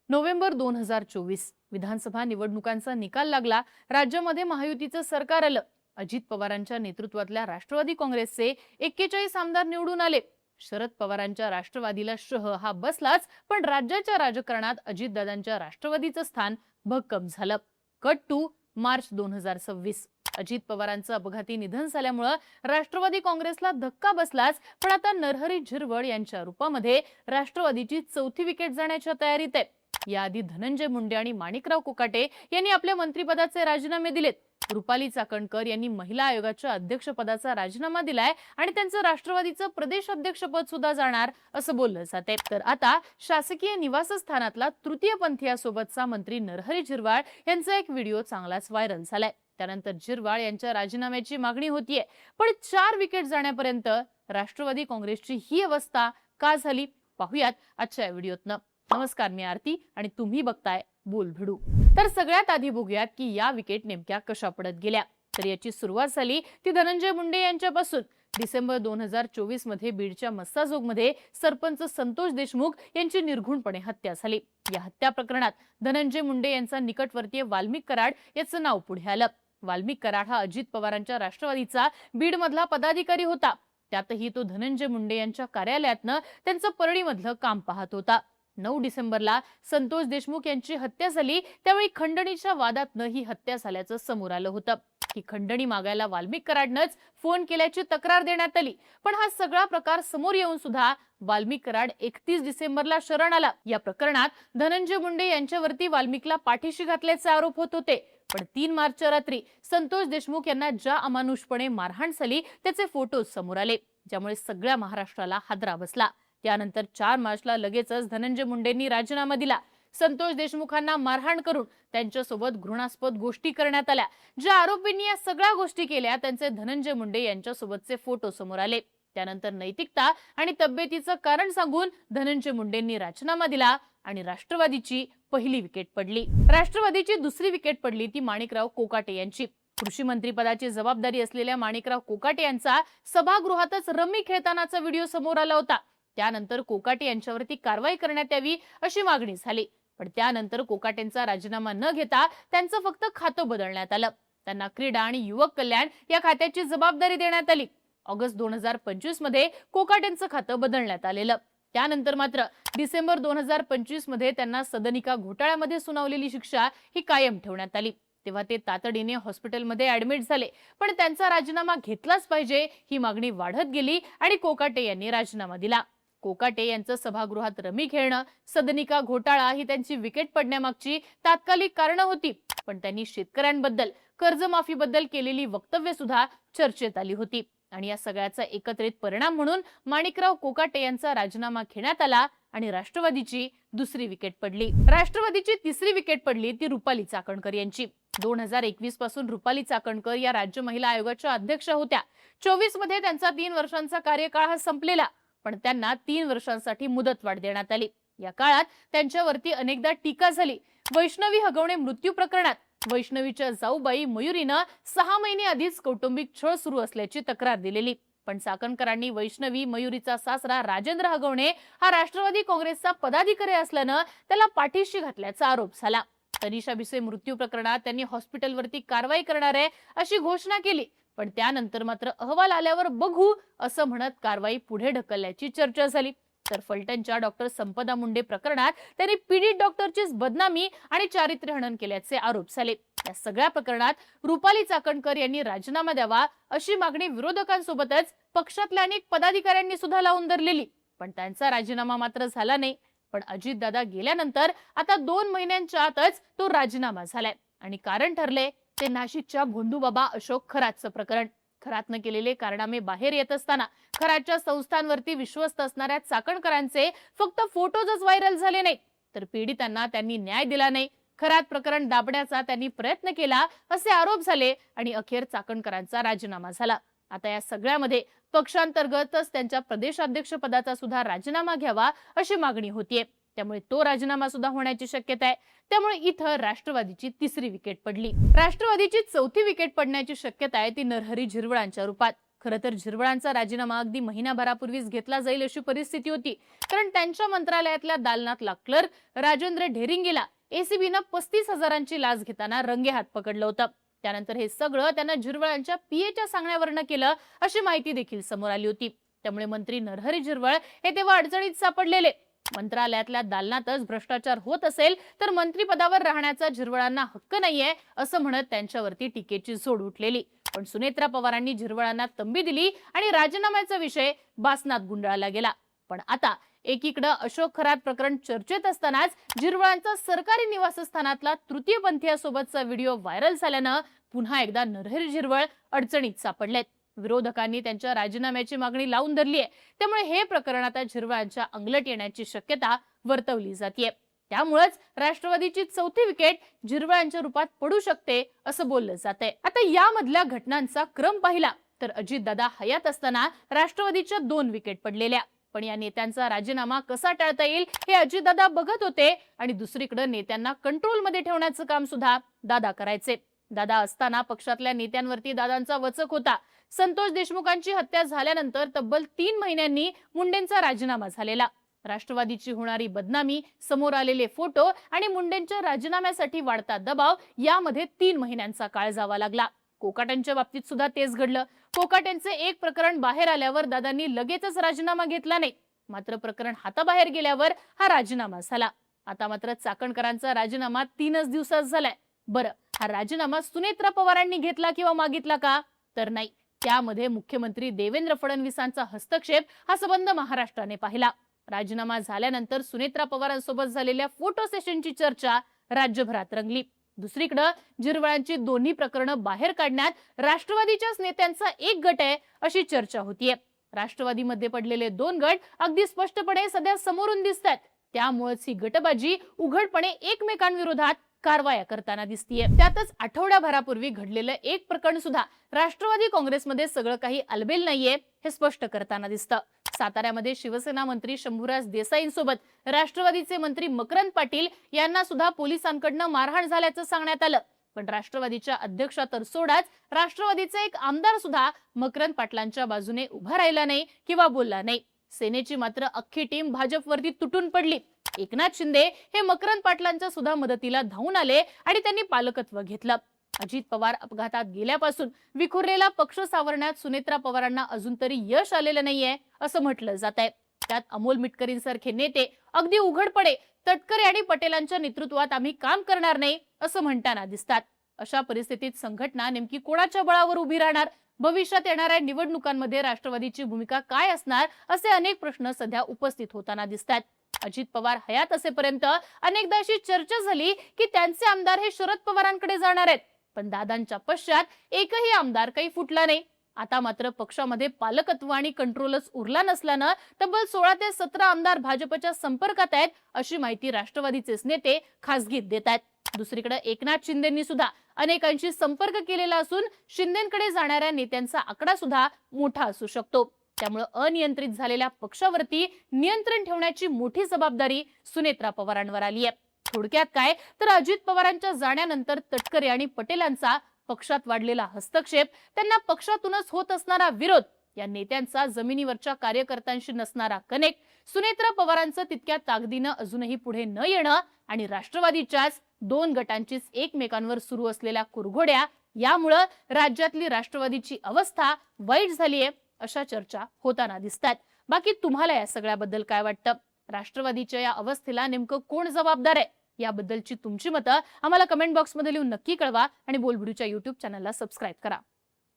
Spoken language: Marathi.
नोव्हेंबर 2024 विधानसभा निवडणुकांचा निकाल लागला। राज्यामध्ये महायुतीचं सरकार आलं। अजित पवारांच्या नेतृत्वातल्या राष्ट्रवादी काँग्रेसचे 41 आमदार निवडून आले। शरद पवारांच्या राष्ट्रवादीला शह हा बसलाच, पण राज्याच्या राजकारणात अजितदादांच्या राष्ट्रवादीचं स्थान भक्कम झालं। कट टू मार्च 2026 अजित पवारांचं अपघाती निधन झाल्यामुळे राष्ट्रवादी काँग्रेसला धक्का बसलाच, पण आता नरहरी झिरवळ यांच्या रूपामध्ये राष्ट्रवादीची चौथी विकेट जाण्याच्या तयारीत आहे। याआधी धनंजय मुंडे आणि माणिकराव कोकाटे यांनी आपल्या मंत्रिपदाचे राजीनामे दिलेत। रुपाली चाकणकर यांनी महिला आयोगाच्या अध्यक्षपदाचा राजीनामा दिलाय आणि त्यांचं राष्ट्रवादीचं प्रदेश अध्यक्षपद सुद्धा जाणार असं बोललं जाते। तर आता शासकीय निवासस्थानातला तृतीय पंथीयासोबतचा मंत्री नरहरी झिरवळ यांचा एक व्हिडिओ चांगलाच व्हायरल झालाय। त्यानंतर झिरवळ यांच्या राजीनाम्याची मागणी होतीये, पण 4 विकेट जाण्यापर्यंत राष्ट्रवादी काँग्रेसची ही अवस्था का झाली, पाहूयात आजच्या व्हिडिओतनं। नमस्कार, मी आरती आणि तुम्ही बघताय बोलभिडू। तर सगळ्यात आधी बघूयात की या विकेट नेमक्या कशा पडत गेल्या। तर याची सुरुवात झाली ती धनंजय मुंडे यांच्यापासून। डिसेंबर 2024 मध्ये बीडच्या मस्साजोगमध्ये सरपंच संतोष देशमुख यांची निर्घृणपणे हत्या झाली। या हत्या प्रकरणात धनंजय मुंडे यांचा निकटवर्तीय वाल्मिक कराड याचं नाव पुढे आलं। वाल्मिक कराड हा अजित पवारांच्या राष्ट्रवादीचा बीड मधला पदाधिकारी होता। त्यातही तो धनंजय मुंडे यांच्या कार्यालयातनं त्यांचं परळीमधलं काम पाहत होता। 9 डिसेंबरला संतोष देशमुख यांची हत्या झाली, त्यावेळी खंडणीच्या वादातनं ही हत्या झाल्याचं समोर आलं होतं। ही खंडणी मागायला वाल्मिक कराडनंच फोन केल्याची तक्रार देण्यात आली, पण हा सगळा प्रकार समोर येऊन सुद्धा वाल्मिक कराड 31 डिसेंबरला शरण आला। या प्रकरणात धनंजय मुंडे यांच्यावरती वाल्मिकला पाठीशी घातल्याचे आरोप होत होते, पण 3 मार्चच्या रात्री संतोष देशमुख यांना ज्या अमानुषपणे मारहाण झाली त्याचे फोटो समोर आले, ज्यामुळे सगळ्या महाराष्ट्राला हादरा बसला। त्यानंतर 4 मार्चला लगेचच धनंजय मुंडेंनी राजीनामा दिला। संतोष देशमुखांना मारहाण करून त्यांच्यासोबत घृणास्पद गोष्टी करण्यात आल्या। ज्या आरोपींनी या सगळ्या गोष्टी केल्या त्यांचे धनंजय मुंडे यांच्यासोबतचे फोटो समोर आले। त्यानंतर नैतिकता आणि तब्येतीचं कारण सांगून धनंजय मुंडेंनी राजीनामा दिला आणि राष्ट्रवादीची पहिली विकेट पडली। राष्ट्रवादीची दुसरी विकेट पडली ती माणिकराव कोकाटे यांची। कृषी मंत्री पदाची जबाबदारी असलेल्या माणिकराव कोकाटे यांचा सभागृहातच रम्मी खेळतानाचा व्हिडिओ समोर आला होता। त्यानंतर कोकाटे यांच्यावरती कारवाई करण्यात यावी अशी मागणी झाली, पण त्यानंतर कोकाटेंचा राजीनामा न घेता त्यांचं फक्त खातं बदलण्यात आलं। त्यांना क्रीडा आणि युवक कल्याण या खात्याची जबाबदारी देण्यात आली। ऑगस्ट 2025 मध्ये कोकाटेंचं खातं बदलण्यात आलेलं। त्यानंतर मात्र डिसेंबर 2025 मध्ये त्यांना सदनिका घोटाळ्यामध्ये सुनावलेली शिक्षा ही कायम ठेवण्यात आली। तेव्हा ते तातडीने हॉस्पिटलमध्ये ऍडमिट झाले, पण त्यांचा राजीनामा घेतलाच पाहिजे ही मागणी वाढत गेली आणि कोकाटे यांनी राजीनामा दिला। कोकाटे यांचं सभागृहात रमी खेळणं, सदनिका घोटाळा ही त्यांची विकेट पडण्यामागची तात्कालिक कारणं होती, पण त्यांनी शेतकऱ्यांबद्दल, कर्जमाफीबद्दल केलेली वक्तव्य सुद्धा चर्चेत आली होती आणि या सगळ्याचा एकत्रित परिणाम म्हणून माणिकराव कोकाटे यांचा राजीनामा घेण्यात आला आणि राष्ट्रवादीची दुसरी विकेट पडली। राष्ट्रवादीची तिसरी विकेट पडली ती रुपाली चाकणकर यांची। 2021 पासून रुपाली चाकणकर या राज्य महिला आयोगाच्या अध्यक्ष होत्या। 24 मध्ये त्यांचा 3 वर्षांचा कार्यकाळ हा संपलेला, पण त्यांना 3 वर्षांसाठी मुदतवाढ देण्यात आली। या काळात त्यांच्यावरती अनेकदा टीका झाली। वैष्णवी हगवणे मृत्यू प्रकरणात वैष्णवीच्या जाऊबाई मयुरीनं 6 महिने आधीच कौटुंबिक छळ सुरू असल्याची तक्रार दिलेली, पण चाकणकरांनी वैष्णवी मयुरीचा सासरा राजेंद्र हगवणे हा राष्ट्रवादी काँग्रेसचा पदाधिकारी असल्यानं त्याला पाठीशी घातल्याचा आरोप झाला। तनिषा भिसे मृत्यू प्रकरणात त्यांनी हॉस्पिटलवरती कारवाई करणार आहे अशी घोषणा केली, पण त्यानंतर मात्र अहवाल आल्यावर बघू असं म्हणत कारवाई पुढे ढकलल्याची चर्चा झाली। तर फलटणच्या डॉक्टर संपदा मुंडे प्रकरणात त्यांनी पीडित डॉक्टरचीच बदनामी आणि चारित्र्यहनन केल्याचे आरोप झाले। या सगळ्या प्रकरणात रुपाली चाकणकर यांनी राजीनामा द्यावा अशी मागणी विरोधकांसोबतच पक्षातल्या अनेक पदाधिकाऱ्यांनी सुद्धा लावून धरलेली, पण त्यांचा राजीनामा मात्र झाला नाही। पण अजितदादा गेल्यानंतर आता 2 महिन्यांच्या आतच तो राजीनामा झालाय आणि कारण ठरले ते नाशिकच्या भोंदूबाबा अशोक खरातचं प्रकरण। खरातनं केलेले कारनामे बाहेर येत असताना खरातच्या संस्थांवरती विश्वस्त असणाऱ्या चाकणकरांचे फक्त फोटोजच व्हायरल झाले नाही, तर पीडितांना त्यांनी न्याय दिला नाही। खरात प्रकरण दाबण्याचा त्यांनी प्रयत्न केला असे आरोप झाले आणि अखेर चाकणकरांचा राजीनामा झाला। आता या सगळ्यामध्ये पक्षांतर्गतच त्यांच्या प्रदेशाध्यक्ष पदाचा सुद्धा राजीनामा घ्यावा अशी मागणी होतीये, त्यामुळे तो राजीनामा सुद्धा होण्याची शक्यता आहे। त्यामुळे इथं राष्ट्रवादीची तिसरी विकेट पडली। राष्ट्रवादीची चौथी विकेट पडण्याची शक्यता आहे ती नरहरी झिरवळांच्या रूपात। खरं तर झिरवळांचा राजीनामा अगदी महिनाभरापूर्वीच घेतला जाईल अशी परिस्थिती होती, कारण त्यांच्या मंत्रालयातल्या दालनातला क्लर्क राजेंद्र ढेरिंगेला एसीबीनं 35,000ची लाच घेताना रंगेहात पकडलं होतं. त्यानंतर हे सगळं त्यांना झिरवळांच्या पीएच्या सांगण्यावरनं केलं अशी माहिती देखील समोर आली होती. त्यामुळे मंत्री नरहरी झिरवळ हे तेव्हा अडचणीत सापडलेले. मंत्रालयातल्या दालनातच भ्रष्टाचार होत असेल तर मंत्रिपदावर राहण्याचा झिरवळांना हक्क नाहीये असं म्हणत त्यांच्यावरती टीकेची झोड उठलेली. पण सुनेत्रा पवारांनी झिरवळांना तंबी दिली आणि राजीनाम्याचा विषय बासनात गुंडाळला गेला. पण आता एकीकडे अशोक खरात प्रकरण चर्चेत असतानाच झिरवळांचा सरकारी निवासस्थानातला तृतीयपंथीयासोबतचा व्हिडिओ व्हायरल झाल्यानं पुन्हा एकदा नरहरी झिरवळ अडचणीत सापडलेत. विरोधकांनी त्यांच्या राजीनाम्याची मागणी लावून धरली आहे. त्यामुळे हे प्रकरण आता झिरवळांच्या अंगलट येण्याची शक्यता वर्तवली जाते. त्यामुळेच राष्ट्रवादीची चौथी विकेट झिरवळांच्या रूपात पडू शकते असं बोललं जातंय. आता यामधल्या घटनांचा क्रम पाहिला तर अजितदादा हयात असताना राष्ट्रवादीच्या 2 विकेट पडलेल्या. पण या नेत्यांचा राजीनामा कसा टाळता येईल हे अजितदादा बघत होते आणि दुसरीकडे नेत्यांना कंट्रोलमध्ये ठेवण्याचं काम सुद्धा दादा करायचे. दादा असताना पक्षातल्या नेत्यांवरती दादांचा वचक होता. संतोष देशमुखांची हत्या झाल्यानंतर तब्बल 3 महिन्यांनी मुंडेंचा राजीनामा झालेला. राष्ट्रवादीची होणारी बदनामी, समोर आलेले फोटो आणि मुंडेंच्या राजीनाम्यासाठी वाढता दबाव यामध्ये 3 महिन्यांचा काळ जावा लागला. कोकाटेंच्या बाबतीत सुद्धा तेच घडलं. कोकाटेंचे एक प्रकरण बाहेर आल्यावर दादांनी लगेचच राजीनामा घेतला नाही. मात्र प्रकरण हाताबाहेर गेल्यावर हा राजीनामा झाला. आता मात्र चाकणकरांचा राजीनामा 3च दिवसात झालाय. बरं, हा राजीनामा सुनेत्रा पवारांनी घेतला किंवा मागितला का? तर नाही. त्यामध्ये मुख्यमंत्री देवेंद्र फडणवीसांचा हस्तक्षेप हा संबंध महाराष्ट्राने पाहिला. राजीनामा झाल्यानंतर सुनेत्रा पवारांसोबत झालेल्या फोटो सेशनची चर्चा राज्यभरात रंगली. दुसरीकडे झिरवळांची दोन्ही प्रकरणं बाहेर काढण्यात राष्ट्रवादीच्याच नेत्यांचा एक गट आहे अशी चर्चा होतीये. राष्ट्रवादीमध्ये पडलेले 2 गट अगदी स्पष्टपणे सध्या समोरून दिसतात. त्यामुळेच ही गटबाजी उघडपणे एकमेकांविरोधात कारवाया करताना दिसतीये. त्यातच आठवड्याभरापूर्वी घडलेलं एक प्रकरण सुद्धा राष्ट्रवादी काँग्रेसमध्ये सगळं काही अलबेल नाहीये हे स्पष्ट करताना दिसतं. साताऱ्यामध्ये शिवसेना मंत्री शंभूराज देसाईंसोबत राष्ट्रवादीचे मंत्री मकरंद पाटील यांना सुद्धा पोलिसांकडून मारहाण झाल्याचं सांगण्यात आलं. पण राष्ट्रवादीच्या अध्यक्षा तर सोडाच, राष्ट्रवादीचा एक आमदार सुद्धा मकरंद पाटलांच्या बाजूने उभा राहिला नाही किंवा बोलला नाही. सेनेची मात्र अख्खी टीम भाजपवरती तुटून पडली. एकनाथ शिंदे हे मकरंद पाटलांच्या सुद्धा मदतीला धावून आले आणि त्यांनी पालकत्व घेतलं. अजित पवार अपघातात गेल्यापासून विखुरलेला पक्ष सावरण्यात सुनेत्रा पवारांना अजून तरी यश आलेलं नाहीये असं म्हटलं जात आहे. त्यात अमोल मिटकरींसारखे नेते अगदी उघडपणे तटकरे आणि पटेलांच्या नेतृत्वात आम्ही काम करणार नाही असं म्हणताना दिसतात. अशा परिस्थितीत संघटना नेमकी कोणाच्या बळावर उभी राहणार? भविष्यात येणाऱ्या निवडणुकांमध्ये राष्ट्रवादीची भूमिका काय असणार असे अनेक प्रश्न सध्या उपस्थित होताना दिसतात. अजित पवार हयात असेपर्यंत अनेकदा अशी चर्चा झाली की त्यांचे आमदार हे शरद पवारांकडे जाणार आहेत. पण दादांच्या पश्चात एकही आमदार काही फुटला नाही. आता मात्र पक्षामध्ये पालकत्व आणि कंट्रोलच उरला नसल्यानं तब्बल 16 ते 17 आमदार भाजपच्या संपर्कात आहेत अशी माहिती राष्ट्रवादीचेच नेते खासगीत देत आहेत. दुसरीकडे एकनाथ शिंदेंनी सुद्धा अनेकांशी संपर्क केलेला असून शिंदेंकडे जाणाऱ्या नेत्यांचा आकडा सुद्धा मोठा असू शकतो. त्यामुळे अनियंत्रित झालेल्या पक्षावरती नियंत्रण ठेवण्याची मोठी जबाबदारी सुनेत्रा पवारांवर आली आहे. थोडक्यात काय तर अजित पवारांच्या जाण्यानंतर तटकरे आणि पटेलांचा पक्षात वाढलेला हस्तक्षेप, त्यांना पक्षातूनच होत असणारा विरोध, या नेत्यांचा जमिनीवरच्या कार्यकर्त्यांशी नसणारा कनेक्ट, सुनेत्रा पवारांचं तितक्या ताकदीनं अजूनही पुढे न येणं आणि राष्ट्रवादीच्याच 2 गटांचीच एकमेकांवर सुरू असलेल्या कुरघोड्या, यामुळे राज्यातली राष्ट्रवादीची अवस्था वाईट झालीये अशा चर्चा होताना दिसतात. बाकी तुम्हाला या सगळ्याबद्दल काय वाटतं? राष्ट्रवादीच्या या अवस्थेला नेमकं कोण जबाबदार आहे? याबद्दलची तुमची मतं आम्हाला कमेंट बॉक्समध्ये लिहून नक्की कळवा आणि बोलबिडूच्या YouTube चॅनलला सबस्क्राईब करा.